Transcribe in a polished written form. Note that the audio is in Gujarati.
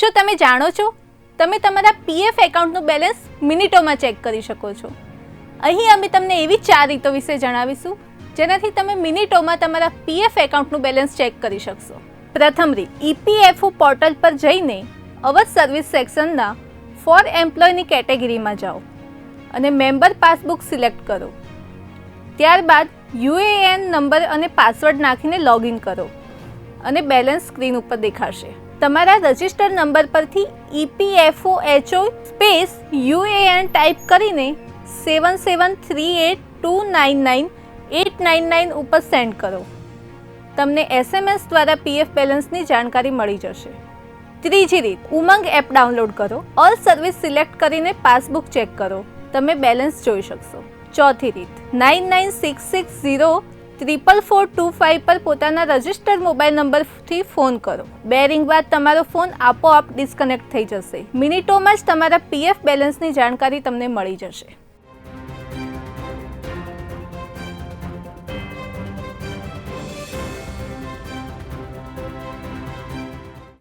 શું તમે જાણો છો તમે તમારા પીએફ એકાઉન્ટનું બેલેન્સ મિનિટોમાં ચેક કરી શકો છો? અહીં અમે તમને એવી 4 રીતો વિશે જણાવીશું જેનાથી તમે મિનિટોમાં તમારા પીએફ એકાઉન્ટનું બેલેન્સ ચેક કરી શકશો. પ્રથમ રીત, ઈપીએફઓ પોર્ટલ પર જઈને અવર સર્વિસ સેક્શનના ફોર એમ્પ્લોયની કેટેગરીમાં જાઓ અને મેમ્બર પાસબુક સિલેક્ટ કરો. ત્યારબાદ યુએએન નંબર અને પાસવર્ડ નાખીને લોગિન કરો અને બેલેન્સ સ્ક્રીન ઉપર દેખાશે. તમારા રજિસ્ટર્ડ નંબર પરથી EPFOHO સ્પેસ UAN ટાઈપ કરીને 7738299899 ઉપર સેન્ડ કરો. તમને SMS દ્વારા પીએફ બેલેન્સની જાણકારી મળી જશે. ત્રીજી રીત, ઉમંગ એપ ડાઉનલોડ કરો, ઓલ સર્વિસ સિલેક્ટ કરીને પાસબુક ચેક કરો, તમે બેલેન્સ જોઈ શકશો. ચોથી રીત, 9966044425 પર પોતાના રજિસ્ટર્ડ મોબાઈલ નંબરથી ફોન કરો. 2 રિંગ બાદ તમારો ફોન આપોઆપ ડિસ્કનેક્ટ થઈ જશે. મિનિટોમાં જ તમારા પીએફ બેલેન્સની જાણકારી તમને મળી જશે.